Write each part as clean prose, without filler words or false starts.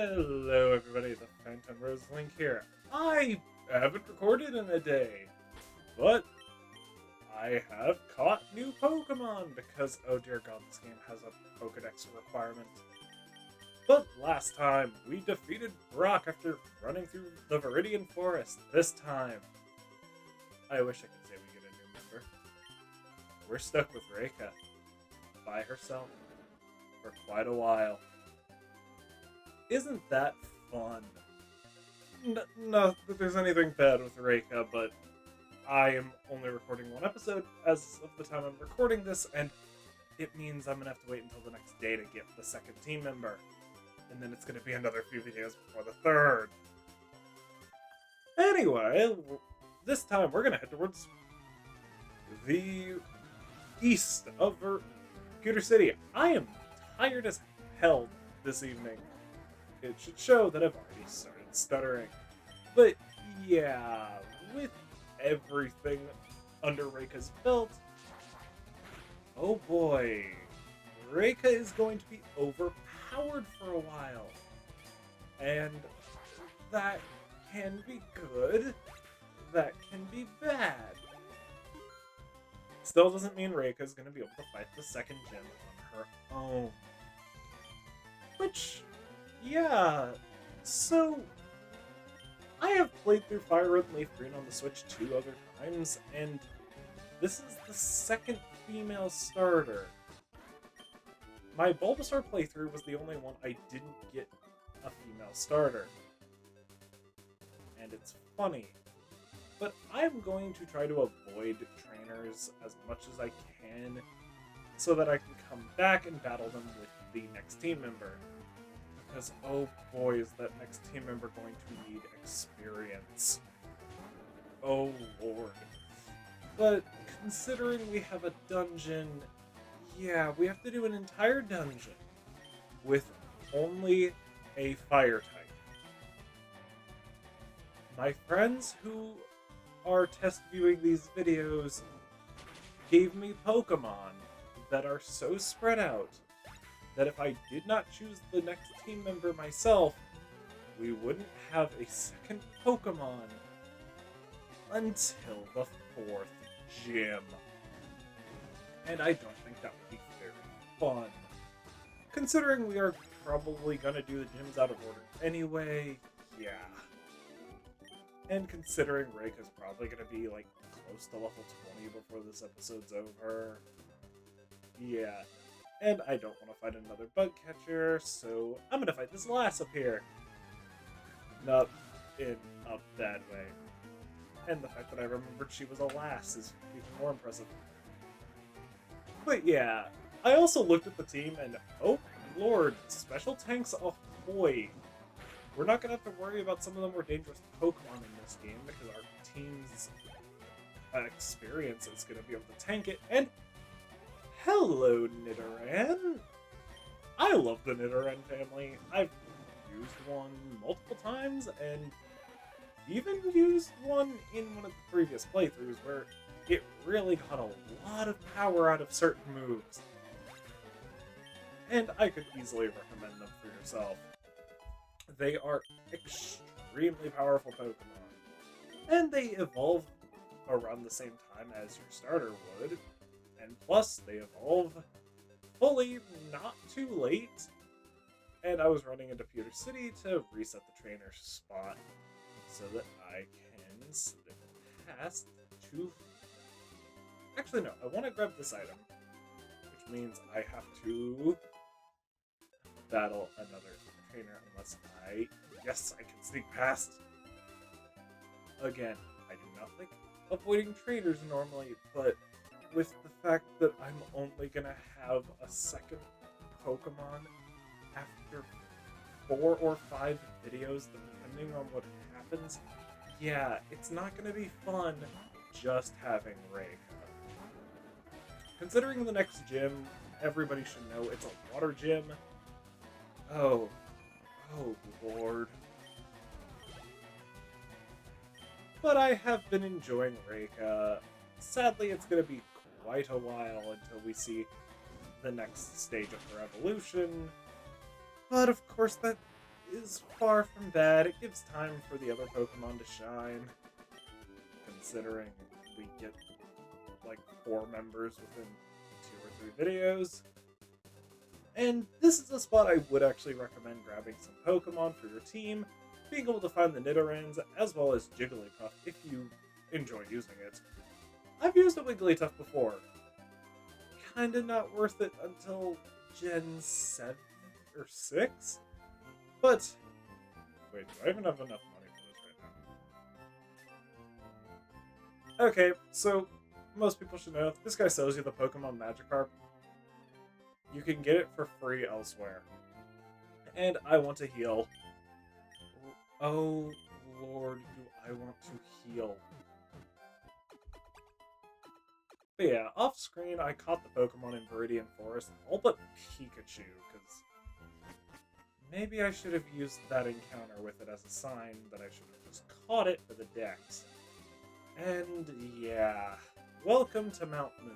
Hello, everybody. The Phantom Rose Link here. I haven't recorded in a day, but I have caught new Pokemon because, oh dear God, this game has a Pokedex requirement. But last time, we defeated Brock after running through the Viridian Forest. This time, I wish I could say we get a new member. We're stuck with Reika by herself for quite a while. Isn't that fun? Not that there's anything bad with Reika, but I am only recording one episode as of the time I'm recording this, and it means I'm gonna have to wait until the next day to get the second team member. And then it's gonna be another few videos before the third. Anyway, this time we're gonna head towards the east of Pewter City. I am tired as hell this evening. It should show that I've already started stuttering. But yeah, with everything under Reika's belt, oh boy, Reika is going to be overpowered for a while. And that can be good, that can be bad. Still doesn't mean Reika is going to be able to fight the second gym on her own. Which, yeah, so I have played through Fire Red and Leaf Green on the Switch 2 other times, and this is the second female starter. My Bulbasaur playthrough was the only one I didn't get a female starter. And it's funny, but I'm going to try to avoid trainers as much as I can so that I can come back and battle them with the next team member. Because, oh boy, is that next team member going to need experience. Oh lord. But considering we have a dungeon, yeah, we have to do an entire dungeon with only a fire type. My friends who are test viewing these videos gave me Pokemon that are so spread out that if I did not choose the next team member myself, we wouldn't have a second Pokemon until the 4th gym. And I don't think that would be very fun. Considering we are probably gonna do the gyms out of order anyway, yeah. And considering Reika's probably gonna be like close to level 20 before this episode's over, yeah. And I don't want to fight another bug catcher, so I'm gonna fight this lass up here. Not in a bad way. And the fact that I remembered she was a lass is even more impressive. But yeah, I also looked at the team and, oh lord, special tanks ahoy! We're not gonna have to worry about some of the more dangerous Pokemon in this game because our team's experience is gonna be able to tank it, and hello, Nidoran! I love the Nidoran family. I've used one multiple times, and even used one in one of the previous playthroughs where it really got a lot of power out of certain moves. And I could easily recommend them for yourself. They are extremely powerful Pokemon. And they evolve around the same time as your starter would. And plus, they evolve fully not too late. And I was running into Pewter City to reset the trainer's spot so that I can slip past to... Actually, no, I want to grab this item, which means I have to battle another trainer unless I... Yes, I can sneak past. Again, I do not like avoiding trainers normally, but with the fact that I'm only gonna have a second Pokemon after 4 or 5 videos, depending on what happens, yeah, it's not gonna be fun just having Reika. Considering the next gym, everybody should know it's a water gym. Oh lord. But I have been enjoying Reika. Sadly, it's gonna be quite a while until we see the next stage of her evolution. But of course, that is far from bad. It gives time for the other Pokemon to shine, considering we get like 4 members within 2 or 3 videos. And this is a spot I would actually recommend grabbing some Pokemon for your team, being able to find the Nidorans as well as Jigglypuff if you enjoy using it. I've used a Wigglytuff before. Kinda not worth it until Gen 7 or 6? But, wait, do I even have enough money for this right now? Okay, so, most people should know, if this guy sells you the Pokemon Magikarp, you can get it for free elsewhere. And I want to heal. Oh, Lord, do I want to heal. But yeah, off screen, I caught the Pokemon in Viridian Forest, all but Pikachu, because maybe I should have used that encounter with it as a sign that I should have just caught it for the Dex. And yeah, welcome to Mount Moon.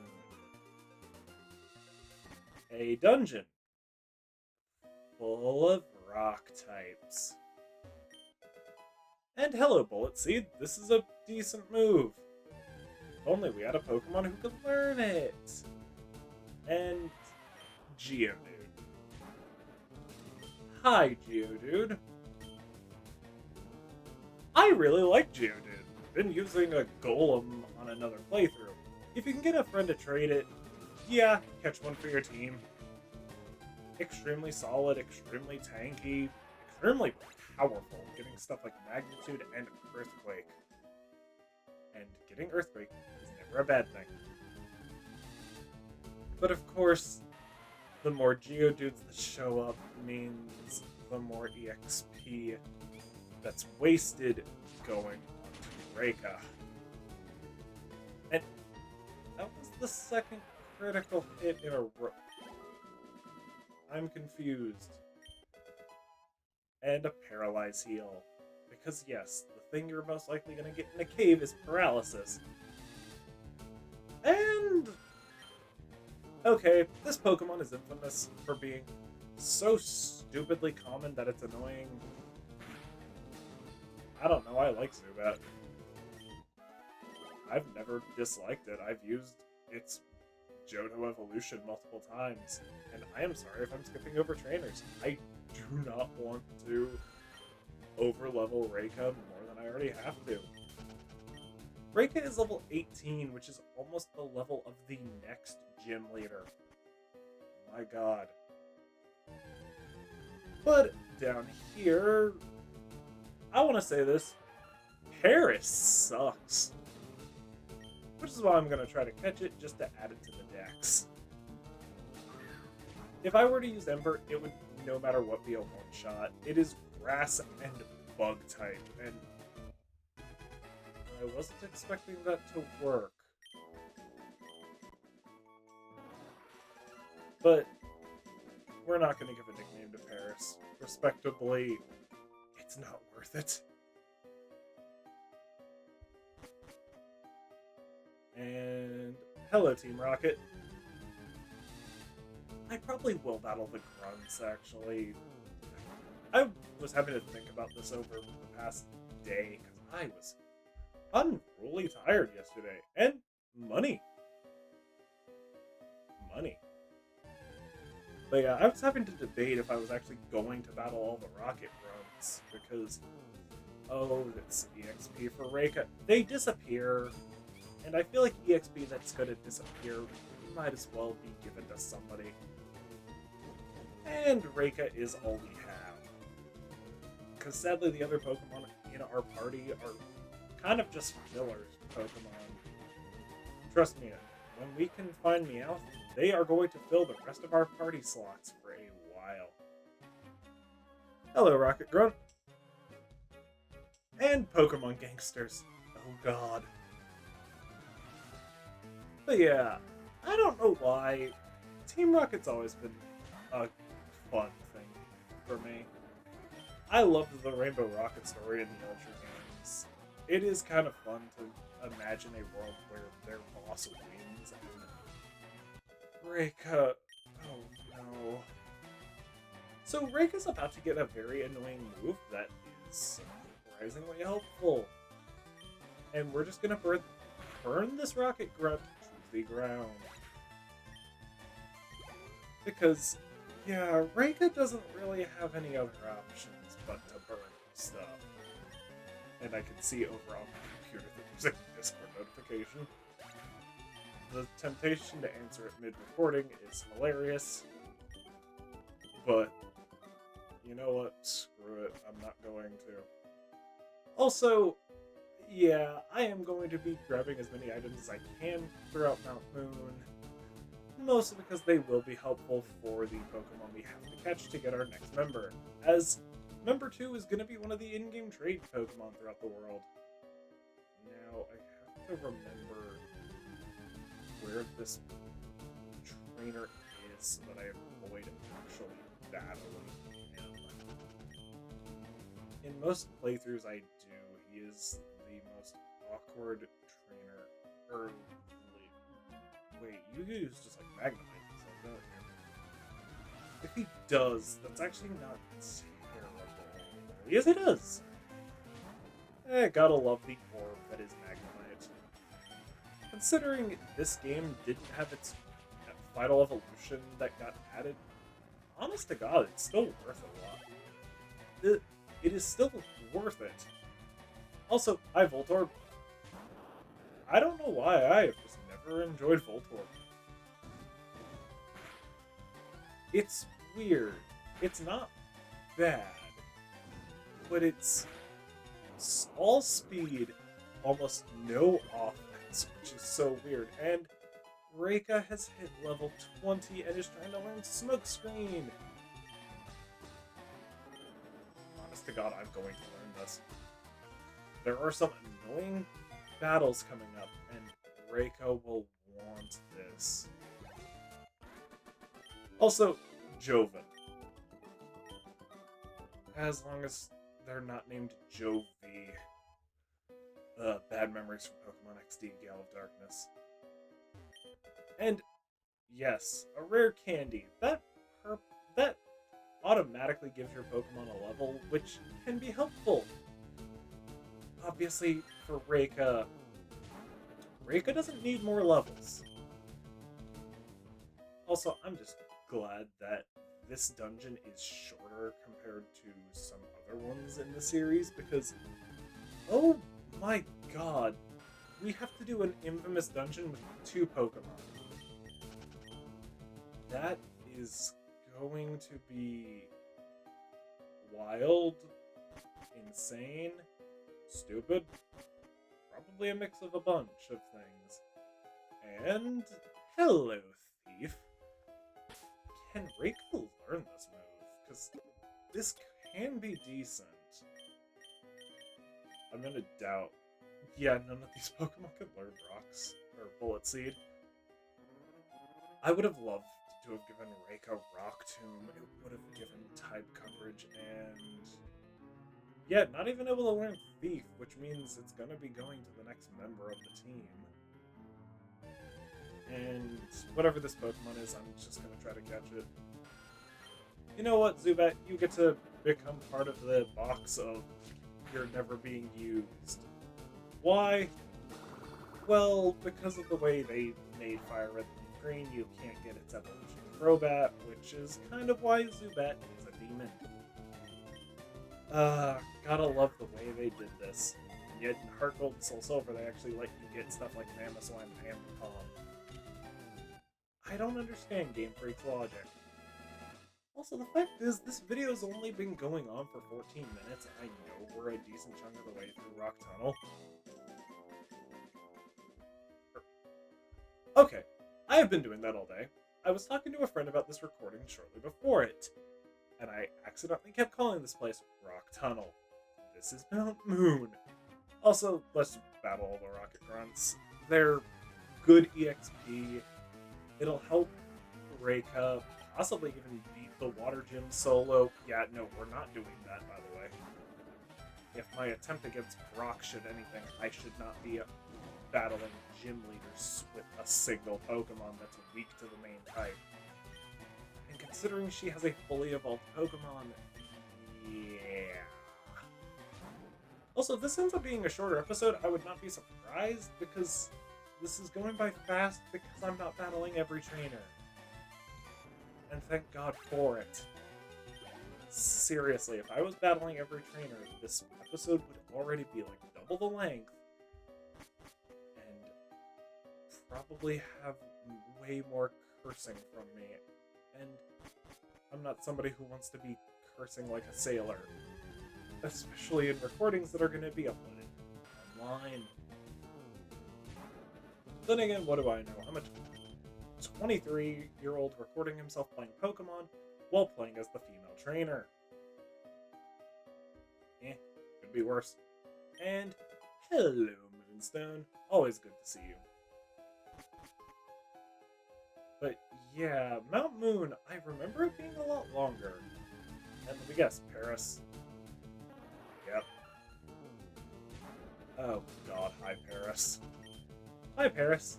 A dungeon full of rock types. And hello, Bullet Seed, this is a decent move. If only we had a Pokemon who could learn it. And Geodude. Hi, Geodude. I really like Geodude. Been using a Golem on another playthrough. If you can get a friend to trade it, yeah, catch one for your team. Extremely solid, extremely tanky, extremely powerful, getting stuff like Magnitude and Earthquake. And getting Earthquake is never a bad thing. But of course, the more Geodudes that show up means the more EXP that's wasted going to Reka. And that was the second critical hit in a row. I'm confused. And a Paralyze heal. Because yes, the thing you're most likely going to get in a cave is paralysis. And... okay, this Pokemon is infamous for being so stupidly common that it's annoying. I don't know, I like Zubat. I've never disliked it. I've used its Johto evolution multiple times. And I am sorry if I'm skipping over trainers. I do not want to overlevel Reka more than I already have to. Reka is level 18, which is almost the level of the next gym leader. My god. But down here, I want to say this, Paris sucks. Which is why I'm going to try to catch it, just to add it to the dex. If I were to use Ember, it would no matter what be a one-shot. It is grass and bug type, and I wasn't expecting that to work. But we're not going to give a nickname to Paris. Respectably, it's not worth it. And hello, Team Rocket. I probably will battle the Grunts, actually. I was having to think about this over the past day, because I was unruly tired yesterday. And money. Money. But yeah, I was having to debate if I was actually going to battle all the Rocket Grunts, because, oh, that's EXP for Reka. They disappear, and I feel like EXP that's going to disappear might as well be given to somebody. And Reka is all we have. Because sadly the other Pokemon in our party are kind of just fillers Pokemon. Trust me, when we can find Meowth, they are going to fill the rest of our party slots for a while. Hello, Rocket Grunt. And Pokemon Gangsters. Oh god. But yeah, I don't know why. Team Rocket's always been a fun thing for me. I loved the Rainbow Rocket story in the Ultra games. It is kind of fun to imagine a world where their boss wins and... Reka... oh no... So Rake is about to get a very annoying move that is surprisingly helpful. And we're just gonna burn this Rocket Grunt to the ground. Because, yeah, Reika doesn't really have any other options but to burn stuff. And I can see over on my computer that there's a Discord notification. The temptation to answer it mid-recording is hilarious. But, you know what? Screw it. I'm not going to. Also, yeah, I am going to be grabbing as many items as I can throughout Mount Moon. Mostly because they will be helpful for the Pokemon we have to catch to get our next member. As member 2 is going to be one of the in-game trade Pokemon throughout the world. Now, I have to remember where this trainer is so that I avoid actually battling him. In most playthroughs I do, he is the most awkward trainer. Wait, you use just like Magnemite, so don't you? If he does, that's actually not terrible. Yes, he does! Gotta love the orb that is Magnemite. Considering this game didn't have its final evolution that got added, honest to God, it's still worth a lot. It is still worth it. Also, hi Voltorb. I don't know why, I have just never enjoyed Voltorb. It's weird. It's not bad, but it's all speed, almost no offense, which is so weird. And Reika has hit level 20 and is trying to learn Smokescreen. Honest to God, I'm going to learn this. There are some annoying battles coming up, and Reiko will want this. Also, Joven. As long as they're not named Jovi. Bad memories from Pokemon XD Gale of Darkness. And, yes, a rare candy. That automatically gives your Pokemon a level, which can be helpful. Obviously, for Reika doesn't need more levels. Also, I'm just glad that this dungeon is shorter compared to some other ones in the series, because, oh my god, we have to do an infamous dungeon with 2 Pokemon. That is going to be wild, insane, stupid, probably a mix of a bunch of things. And hello, Thief. Can Reiko learn this move? Because this can be decent. I'm gonna doubt. Yeah, none of these Pokemon can learn Rocks or Bullet Seed. I would have loved to have given Reika Rock Tomb. It would have given type coverage, and yeah, not even able to learn Thief, which means it's gonna be going to the next member of the team. And whatever this Pokemon is, I'm just gonna try to catch it. You know what, Zubat? You get to become part of the box of you're never being used. Why? Well, because of the way they made Fire Red and Green, you can't get its evolution Crobat, which is kind of why Zubat is a demon. Gotta love the way they did this. And yet in Heart Gold and Soul Silver, they actually let you get stuff like Mamoswine and Amphacan. I don't understand Game Freak's logic. Also, the fact is, this video's only been going on for 14 minutes, and I know we're a decent chunk of the way through Rock Tunnel. Okay, I have been doing that all day. I was talking to a friend about this recording shortly before it, and I accidentally kept calling this place Rock Tunnel. This is Mount Moon. Also, let's battle all the Rocket Grunts. They're good EXP. It'll help Reika possibly even beat the Water Gym solo. Yeah, no, we're not doing that, by the way. If my attempt against Brock should anything, I should not be battling gym leaders with a single Pokemon that's weak to the main type. And considering she has a fully evolved Pokemon, yeah. Also, if this ends up being a shorter episode, I would not be surprised, because this is going by fast because I'm not battling every trainer. And thank God for it. Seriously, if I was battling every trainer, this episode would already be like double the length, and probably have way more cursing from me. And I'm not somebody who wants to be cursing like a sailor, especially in recordings that are going to be uploaded online. Then again, what do I know? I'm a 23-year-old recording himself playing Pokemon while playing as the female trainer. Could be worse. And hello, Moonstone. Always good to see you. But yeah, Mount Moon, I remember it being a lot longer. And let me guess, Paris. Yep. Oh god, hi Paris. Hi Paris.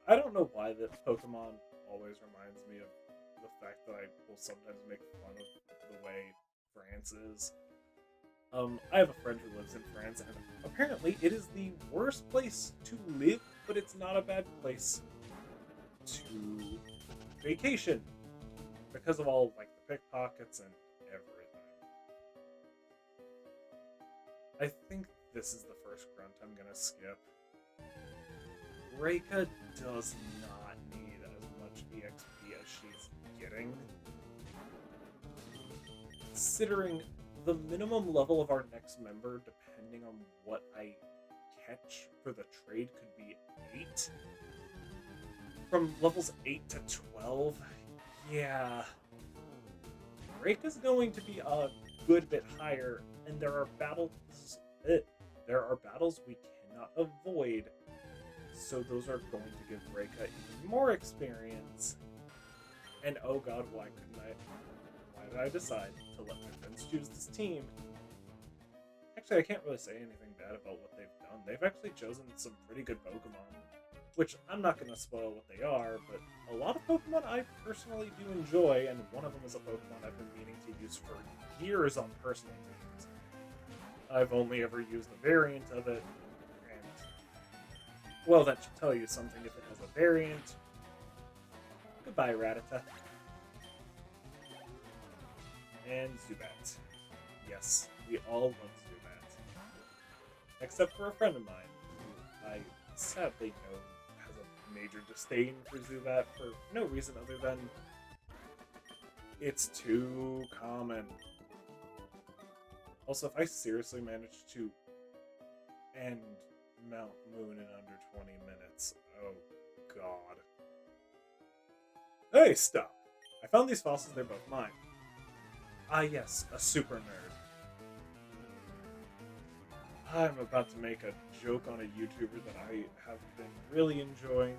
I don't know why that Pokemon always reminds me of the fact that I will sometimes make fun of the way France is. I have a friend who lives in France, and apparently it is the worst place to live, but it's not a bad place to vacation because of all like the pickpockets and everything. I think this is the first grunt I'm gonna skip. Reika does not need as much EXP as she's getting. Considering the minimum level of our next member, depending on what I catch for the trade, could be 8. From levels 8 to 12, yeah. Reika's going to be a good bit higher, and there are battles we cannot avoid. So those are going to give Reika even more experience. And oh god, why did I decide to let my friends choose this team? Actually, I can't really say anything bad about what they've done. They've actually chosen some pretty good Pokemon. Which, I'm not going to spoil what they are, but a lot of Pokemon I personally do enjoy, and one of them is a Pokemon I've been meaning to use for years on personal teams. I've only ever used a variant of it, well, that should tell you something if it has a variant. Goodbye, Rattata. And Zubat. Yes, we all love Zubat. Except for a friend of mine, who I sadly know has a major disdain for Zubat for no reason other than it's too common. Also, if I seriously manage to end Mount Moon in under 20 minutes. Oh, God. Hey, stop! I found these fossils, they're both mine. Ah, yes, a super nerd. I'm about to make a joke on a YouTuber that I have been really enjoying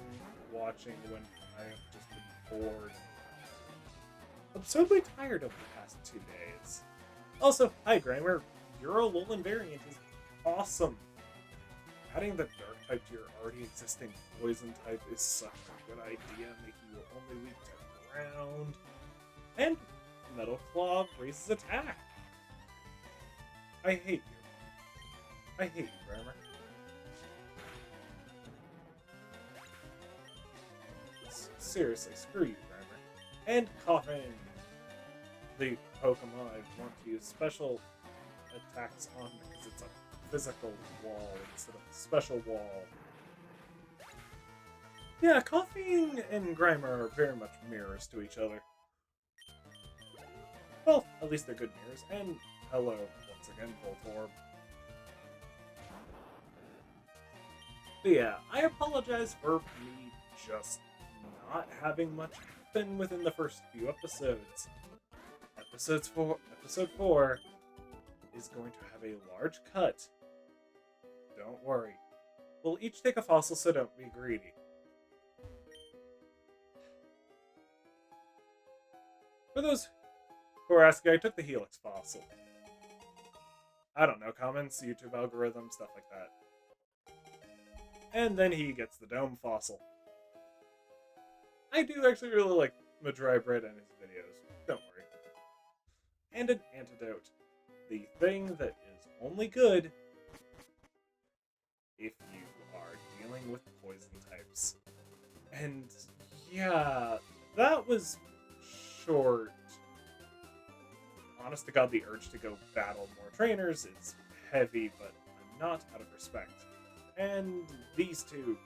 watching when I have just been bored. Absurdly tired of the past 2 days. Also, hi, Grimer. Your Alolan variant is awesome. Adding the Dark type to your already existing Poison type is such a good idea, making you only weak to ground. And Metal Claw raises attack. I hate you. I hate you, Grimer. Seriously, screw you, Grimer. And Coffin, the Pokemon I want to use special attacks on because it's a physical wall instead of a special wall. Yeah, Koffing and Grimer are very much mirrors to each other. Well, at least they're good mirrors. And hello, once again, Voltorb. But yeah, I apologize for me just not having much happen within the first few episodes. Episode 4 is going to have a large cut. Don't worry. We'll each take a fossil, so don't be greedy. For those who are asking, I took the Helix fossil. I don't know, comments, YouTube algorithm, stuff like that. And then he gets the Dome fossil. I do actually really like Madry Bread and his videos. Don't worry. And an antidote. The thing that is only good if you are dealing with poison types. And yeah, that was short. Honest to God, the urge to go battle more trainers is heavy, but I'm not out of respect. And these two.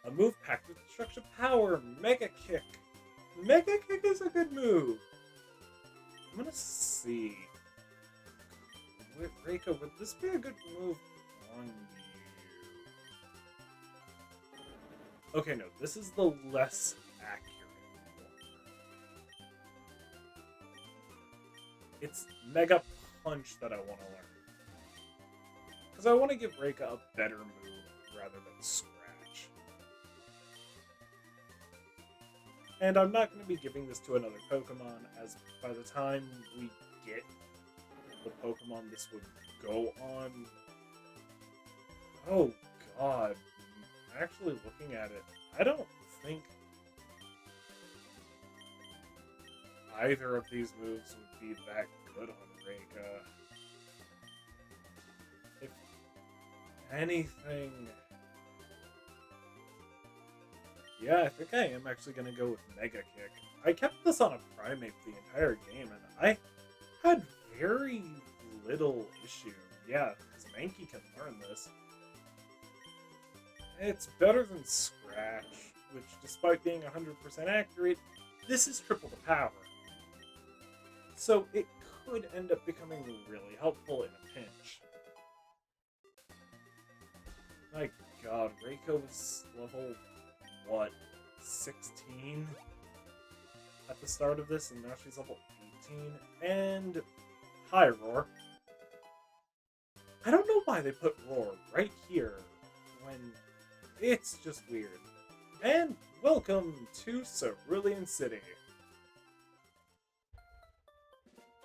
A move packed with destructive power, Mega Kick. Mega Kick is a good move. I'm gonna see. Reiko, would this be a good move on you? Okay, no, this is the less accurate one. It's Mega Punch that I want to learn. Because I want to give Reika a better move rather than Scratch. And I'm not going to be giving this to another Pokemon, as by the time we get the Pokemon this would go on... Oh, God. Actually looking at it, I don't think either of these moves would be that good on Reika. If anything... Yeah, I think I am actually going to go with Mega Kick. I kept this on a Primate the entire game, and I had very little issue. Yeah, because Mankey can learn this. It's better than Scratch, which, despite being 100% accurate, this is triple the power. So it could end up becoming really helpful in a pinch. My God, Reiko was level... what, 16 at the start of this, and now she's level 18. And hi, Roar. I don't know why they put Roar right here when it's just weird. And welcome to Cerulean City.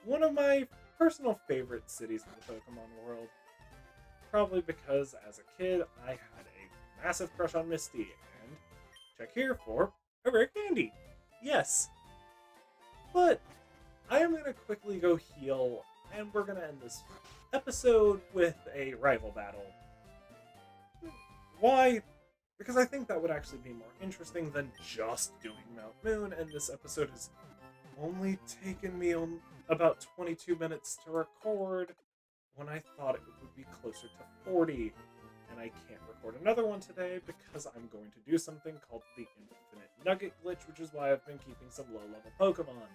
One of my personal favorite cities in the Pokemon world. Probably because as a kid I had a massive crush on Misty. Check here for a rare candy. Yes. But I am going to quickly go heal, and we're going to end this episode with a rival battle. Why? Because I think that would actually be more interesting than just doing Mount Moon, and this episode has only taken me about 22 minutes to record when I thought it would be closer to 40. And I can't record another one today because I'm going to do something called the Infinite Nugget Glitch, which is why I've been keeping some low-level Pokemon.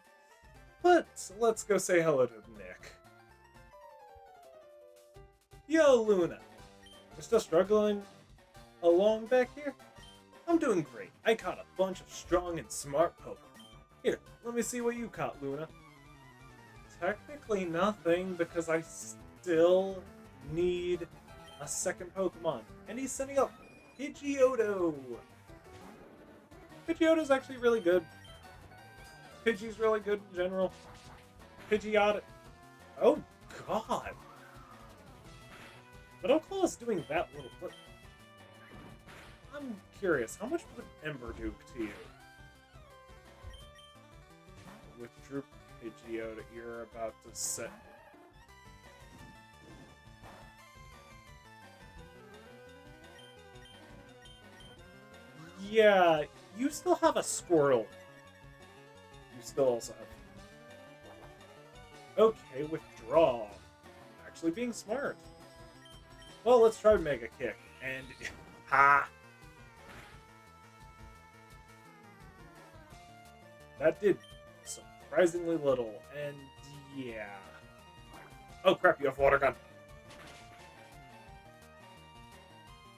But let's go say hello to Nick. Yo, Luna. You're still struggling along back here? I'm doing great. I caught a bunch of strong and smart Pokemon. Here, let me see what you caught, Luna. Technically nothing, because I still need a second Pokemon, and he's sending up Pidgeotto. Pidgeotto's actually really good. Pidgey's really good in general. Pidgeotto. Oh God! Metalclaw is doing that little. What? I'm curious. How much would Ember do to you? With Droop Pidgeotto, you're about to set. Yeah, you still have a Squirtle. You still also have... Okay, withdraw. Actually being smart. Well, let's try Mega Kick. And... ha! That did surprisingly little. And yeah. Oh crap, you have Water Gun.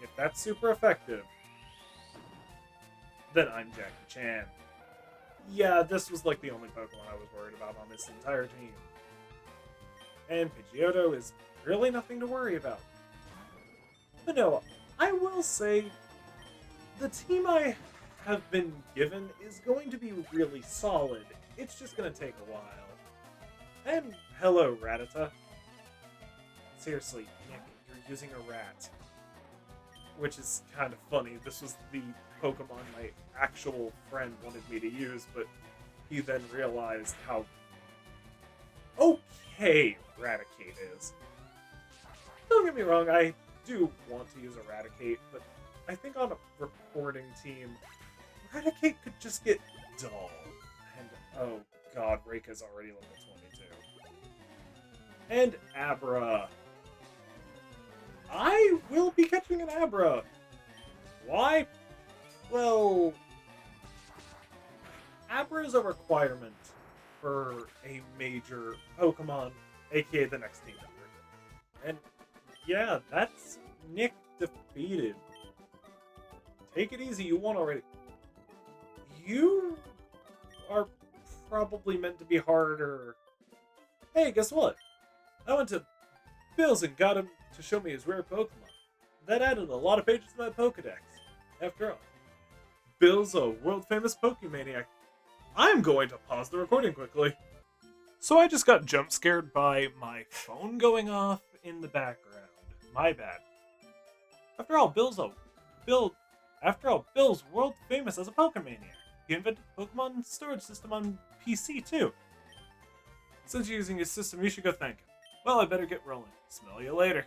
If that's super effective, then I'm Jackie Chan. Yeah, this was like the only Pokemon I was worried about on this entire team. And Pidgeotto is really nothing to worry about. But no, I will say the team I have been given is going to be really solid. It's just going to take a while. And hello, Rattata. Seriously, Nick, you're using a rat. Which is kind of funny. This was the Pokemon my actual friend wanted me to use, but he then realized how okay Raticate is. Don't get me wrong, I do want to use Eradicate, but I think on a reporting team, Eradicate could just get dull. And oh god, Reika's already level 22. And Abra. I will be catching an Abra. Why? Well, Abra is a requirement for a major Pokemon, aka the next team member. And yeah, that's Nick defeated. Take it easy, you won already. You are probably meant to be harder. Hey, guess what? I went to Bill's and got him to show me his rare Pokemon. That added a lot of pages to my Pokedex. After all, Bill's a world-famous Pokemaniac. I'm going to pause the recording quickly. So I just got jump scared by my phone going off in the background. My bad. After all, Bill's world famous as a Pokemaniac. He invented Pokemon storage system on PC too. Since you're using his system, you should go thank him. Well, I better get rolling. Smell you later.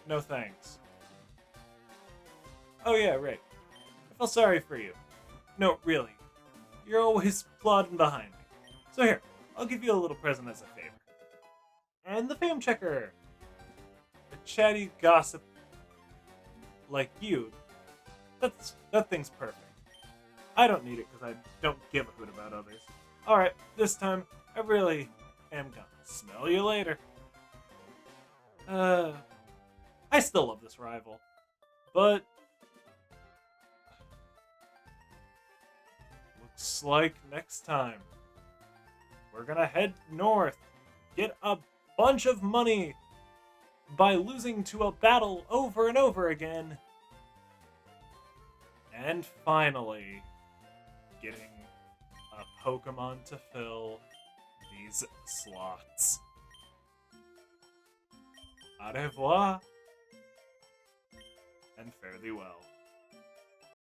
No thanks. Oh yeah, right. I feel sorry for you. No, really. You're always plodding behind me. So here, I'll give you a little present as a favor. And the fame checker. A chatty gossip like you. That thing's perfect. I don't need it because I don't give a hoot about others. Alright, this time, I really am gone. Smell you later. I still love this rival. But looks like next time we're gonna head north, get a bunch of money by losing to a battle over and over again, and finally getting a Pokemon to fill these slots. Au revoir, and fare thee well.